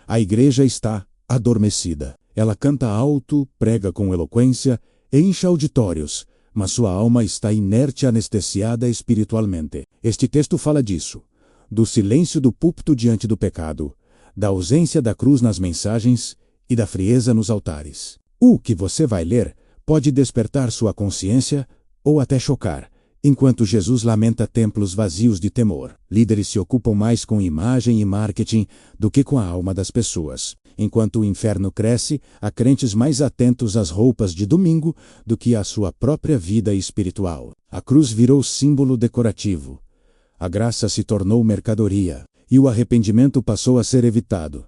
A igreja está adormecida. Ela canta alto, prega com eloquência, enche auditórios, mas sua alma está inerte, anestesiada espiritualmente. Este texto fala disso, do silêncio do púlpito diante do pecado, da ausência da cruz nas mensagens e da frieza nos altares. O que você vai ler pode despertar sua consciência ou até chocar, enquanto Jesus lamenta templos vazios de temor. Líderes se ocupam mais com imagem e marketing do que com a alma das pessoas. Enquanto o inferno cresce, há crentes mais atentos às roupas de domingo do que à sua própria vida espiritual. A cruz virou símbolo decorativo. A graça se tornou mercadoria, e o arrependimento passou a ser evitado.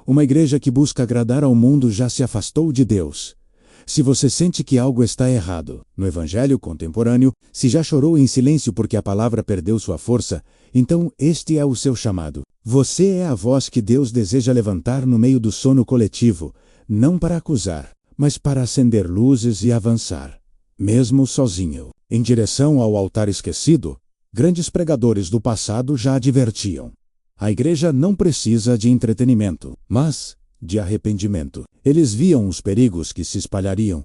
Uma igreja que busca agradar ao mundo já se afastou de Deus. Se você sente que algo está errado no evangelho contemporâneo, se já chorou em silêncio porque a palavra perdeu sua força, então este é o seu chamado. Você é a voz que Deus deseja levantar no meio do sono coletivo, não para acusar, mas para acender luzes e avançar, mesmo sozinho. Em direção ao altar esquecido, grandes pregadores do passado já advertiam. A igreja não precisa de entretenimento, mas de arrependimento. Eles viam os perigos que se espalhariam: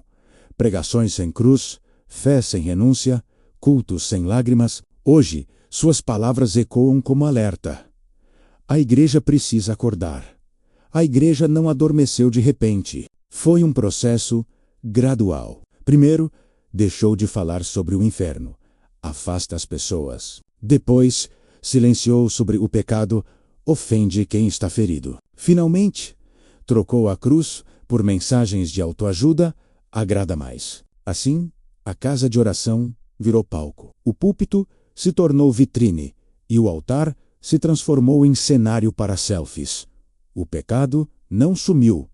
pregações sem cruz, fé sem renúncia, cultos sem lágrimas. Hoje, suas palavras ecoam como alerta. A igreja precisa acordar. A igreja não adormeceu de repente. Foi um processo gradual. Primeiro, deixou de falar sobre o inferno. Afasta as pessoas. Depois, silenciou sobre o pecado. Ofende quem está ferido. Finalmente, trocou a cruz por mensagens de autoajuda. Agrada mais. Assim, a casa de oração virou palco. O púlpito se tornou vitrine e o altar se transformou em cenário para selfies. O pecado não sumiu,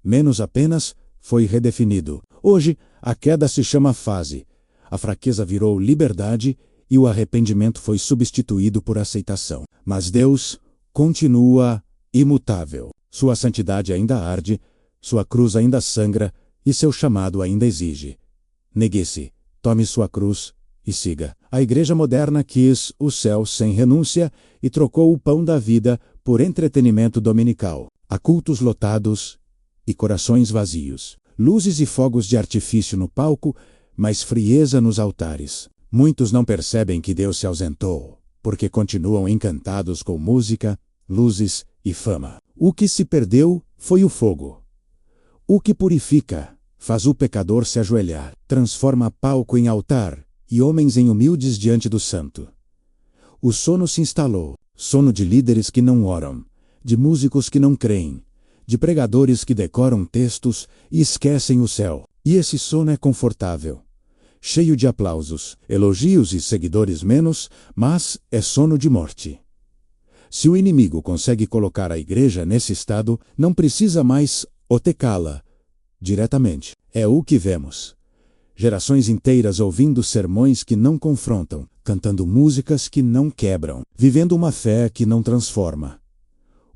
menos apenas foi redefinido. Hoje, a queda se chama fase, a fraqueza virou liberdade e o arrependimento foi substituído por aceitação. Mas Deus continua imutável. Sua santidade ainda arde, sua cruz ainda sangra e seu chamado ainda exige. Negue-se, tome sua cruz e siga. A igreja moderna quis o céu sem renúncia e trocou o pão da vida por entretenimento dominical. Há cultos lotados e corações vazios. Luzes e fogos de artifício no palco, mas frieza nos altares. Muitos não percebem que Deus se ausentou, porque continuam encantados com música, luzes e fama. O que se perdeu foi o fogo. O que purifica faz o pecador se ajoelhar, transforma palco em altar e homens em humildes diante do santo. O sono se instalou, sono de líderes que não oram, de músicos que não creem, de pregadores que decoram textos e esquecem o céu. E esse sono é confortável, cheio de aplausos, elogios e seguidores menos, mas é sono de morte. Se o inimigo consegue colocar a igreja nesse estado, não precisa mais otecá-la diretamente. É o que vemos. Gerações inteiras ouvindo sermões que não confrontam, cantando músicas que não quebram, vivendo uma fé que não transforma.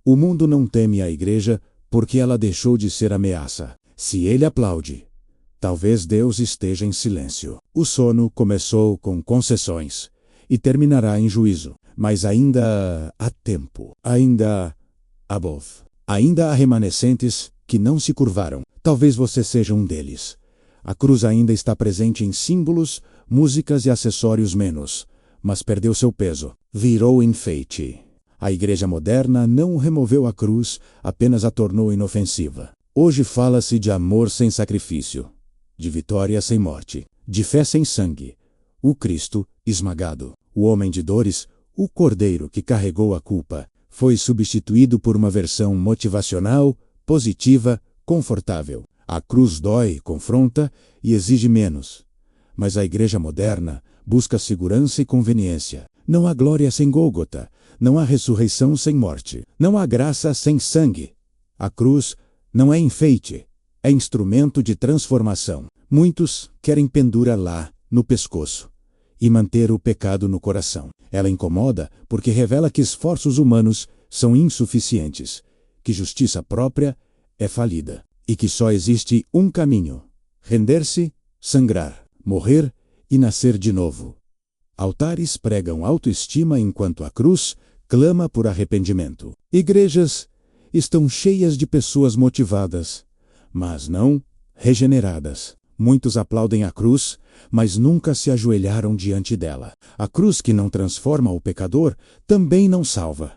O mundo não teme a igreja porque ela deixou de ser ameaça. Se ele aplaude, talvez Deus esteja em silêncio. O sono começou com concessões e terminará em juízo. Mas ainda há tempo. Ainda há voz. Ainda há remanescentes que não se curvaram. Talvez você seja um deles. A cruz ainda está presente em símbolos, músicas e acessórios menos, mas perdeu seu peso. Virou enfeite. A igreja moderna não removeu a cruz, apenas a tornou inofensiva. Hoje fala-se de amor sem sacrifício, de vitória sem morte, de fé sem sangue. O Cristo esmagado, o homem de dores, o cordeiro que carregou a culpa, foi substituído por uma versão motivacional, positiva, confortável. A cruz dói, confronta e exige menos. Mas a igreja moderna busca segurança e conveniência. Não há glória sem Gólgota, não há ressurreição sem morte, não há graça sem sangue. A cruz não é enfeite, é instrumento de transformação. Muitos querem pendurar lá, no pescoço, e manter o pecado no coração. Ela incomoda porque revela que esforços humanos são insuficientes, que justiça própria é falida, e que só existe um caminho: render-se, sangrar, morrer e nascer de novo. Altares pregam autoestima enquanto a cruz clama por arrependimento. Igrejas estão cheias de pessoas motivadas, mas não regeneradas. Muitos aplaudem a cruz, mas nunca se ajoelharam diante dela. A cruz que não transforma o pecador também não salva.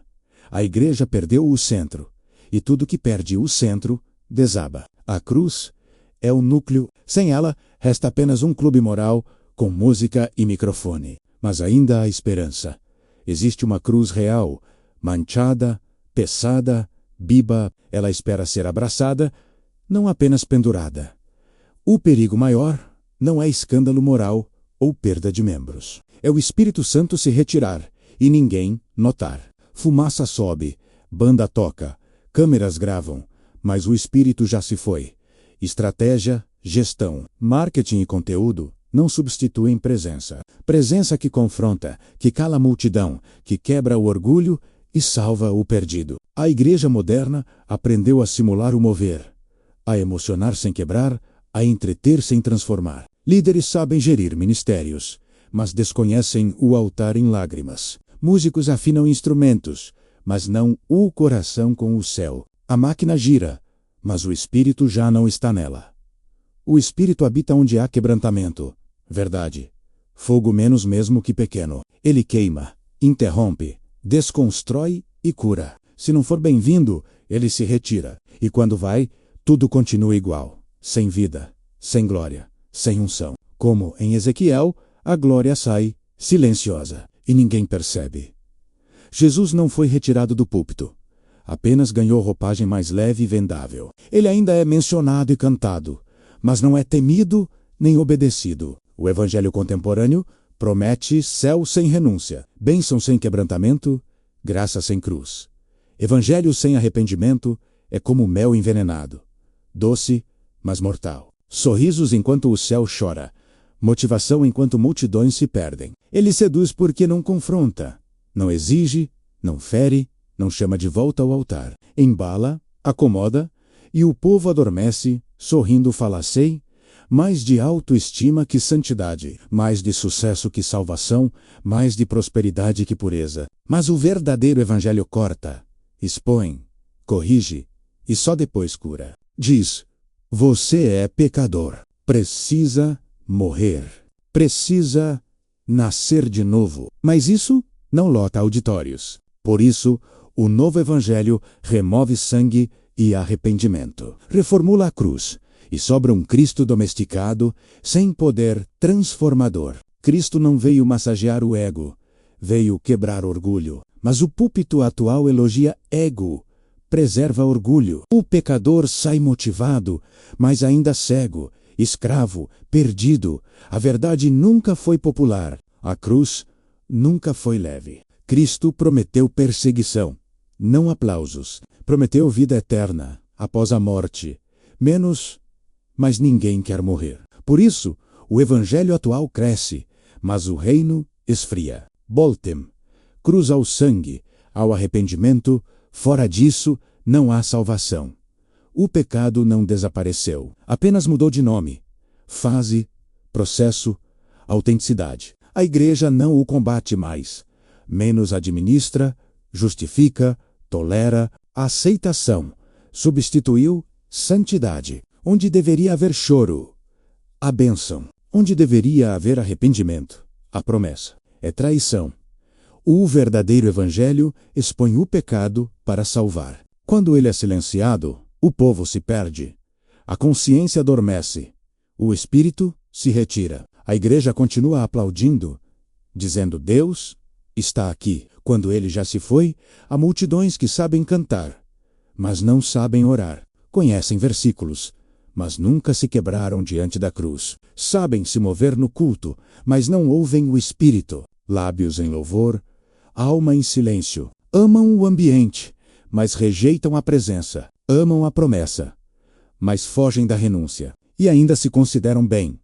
A igreja perdeu o centro, e tudo que perde o centro desaba. A cruz é o núcleo. Sem ela, resta apenas um clube moral com música e microfone. Mas ainda há esperança. Existe uma cruz real, manchada, pesada, viva. Ela espera ser abraçada, não apenas pendurada. O perigo maior não é escândalo moral ou perda de membros. É o Espírito Santo se retirar e ninguém notar. Fumaça sobe, banda toca, câmeras gravam, mas o Espírito já se foi. Estratégia, gestão, marketing e conteúdo não substituem presença. Presença que confronta, que cala a multidão, que quebra o orgulho e salva o perdido. A igreja moderna aprendeu a simular o mover, a emocionar sem quebrar, a entreter sem transformar. Líderes sabem gerir ministérios, mas desconhecem o altar em lágrimas. Músicos afinam instrumentos, mas não o coração com o céu. A máquina gira, mas o espírito já não está nela. O espírito habita onde há quebrantamento. Verdade. Fogo menos mesmo que pequeno. Ele queima, interrompe, desconstrói e cura. Se não for bem-vindo, ele se retira. E quando vai, tudo continua igual. Sem vida, sem glória, sem unção. Como em Ezequiel, a glória sai, silenciosa, e ninguém percebe. Jesus não foi retirado do púlpito. Apenas ganhou roupagem mais leve e vendável. Ele ainda é mencionado e cantado, mas não é temido nem obedecido. O evangelho contemporâneo promete céu sem renúncia, bênção sem quebrantamento, graça sem cruz. Evangelho sem arrependimento é como mel envenenado, doce, mas mortal. Sorrisos enquanto o céu chora, motivação enquanto multidões se perdem. Ele seduz porque não confronta, não exige, não fere, não chama de volta ao altar. Embala, acomoda, e o povo adormece, sorrindo falacei, mais de autoestima que santidade, mais de sucesso que salvação, mais de prosperidade que pureza. Mas o verdadeiro evangelho corta, expõe, corrige e só depois cura. Diz: você é pecador, precisa morrer, precisa nascer de novo. Mas isso não lota auditórios. Por isso, o novo evangelho remove sangue e arrependimento. Reformula a cruz e sobra um Cristo domesticado, sem poder transformador. Cristo não veio massagear o ego, veio quebrar orgulho. Mas o púlpito atual elogia ego, preserva orgulho. O pecador sai motivado, mas ainda cego, escravo, perdido. A verdade nunca foi popular. A cruz nunca foi leve. Cristo prometeu perseguição, não aplausos. Prometeu vida eterna após a morte. Mas ninguém quer morrer. Por isso, o evangelho atual cresce, mas o reino esfria. Voltem. Cruz ao sangue, ao arrependimento. Fora disso, não há salvação. O pecado não desapareceu, apenas mudou de nome, fase, processo, autenticidade. A igreja não o combate mais, menos administra, justifica, tolera. A aceitação substituiu santidade. Onde deveria haver choro, a bênção. Onde deveria haver arrependimento, a promessa. É traição. O verdadeiro evangelho expõe o pecado para salvar. Quando ele é silenciado, o povo se perde. A consciência adormece. O espírito se retira. A igreja continua aplaudindo, dizendo: Deus está aqui. Quando ele já se foi, há multidões que sabem cantar, mas não sabem orar. Conhecem versículos, mas nunca se quebraram diante da cruz. Sabem se mover no culto, mas não ouvem o espírito. Lábios em louvor, alma em silêncio. Amam o ambiente, mas rejeitam a presença. Amam a promessa, mas fogem da renúncia. E ainda se consideram bem.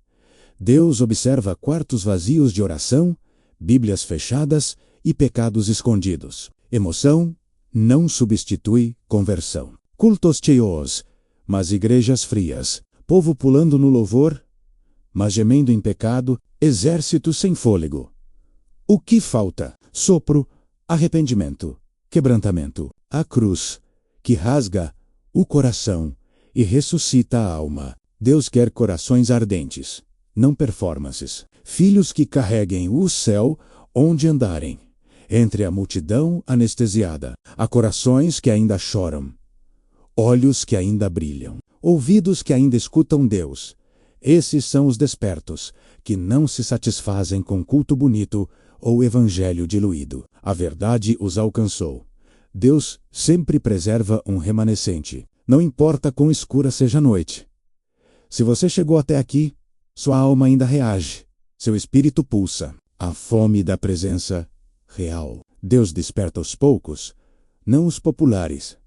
Deus observa quartos vazios de oração, Bíblias fechadas e pecados escondidos. Emoção não substitui conversão. Cultos cheios, mas igrejas frias. Povo pulando no louvor, mas gemendo em pecado. Exército sem fôlego. O que falta? Sopro, arrependimento, quebrantamento. A cruz, que rasga o coração e ressuscita a alma. Deus quer corações ardentes, não performances. Filhos que carreguem o céu onde andarem, entre a multidão anestesiada. Há corações que ainda choram, olhos que ainda brilham, ouvidos que ainda escutam Deus. Esses são os despertos, que não se satisfazem com culto bonito ou evangelho diluído. A verdade os alcançou. Deus sempre preserva um remanescente, não importa quão escura seja a noite. Se você chegou até aqui, sua alma ainda reage, seu espírito pulsa. A fome da presença real. Deus desperta os poucos, não os populares,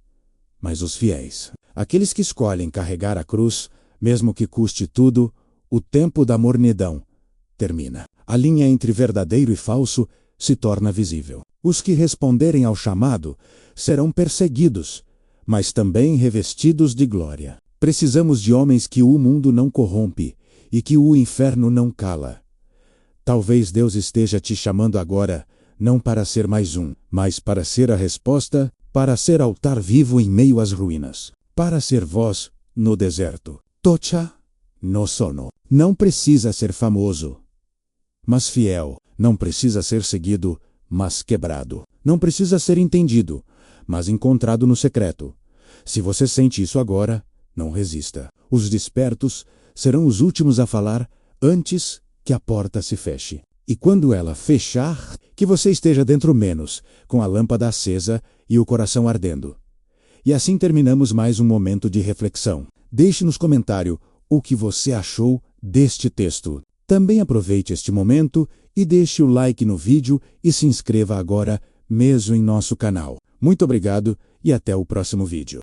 mas os fiéis. Aqueles que escolhem carregar a cruz, mesmo que custe tudo. O tempo da mornidão termina. A linha entre verdadeiro e falso se torna visível. Os que responderem ao chamado serão perseguidos, mas também revestidos de glória. Precisamos de homens que o mundo não corrompe e que o inferno não cala. Talvez Deus esteja te chamando agora, não para ser mais um, mas para ser a resposta, para ser altar vivo em meio às ruínas, para ser voz no deserto. Tocha no sono. Não precisa ser famoso, mas fiel. Não precisa ser seguido, mas quebrado. Não precisa ser entendido, mas encontrado no secreto. Se você sente isso agora, não resista. Os despertos serão os últimos a falar antes que a porta se feche. E quando ela fechar, que você esteja dentro menos, com a lâmpada acesa e o coração ardendo. E assim terminamos mais um momento de reflexão. Deixe nos comentários o que você achou deste texto. Também aproveite este momento e deixe o like no vídeo e se inscreva agora mesmo em nosso canal. Muito obrigado e até o próximo vídeo.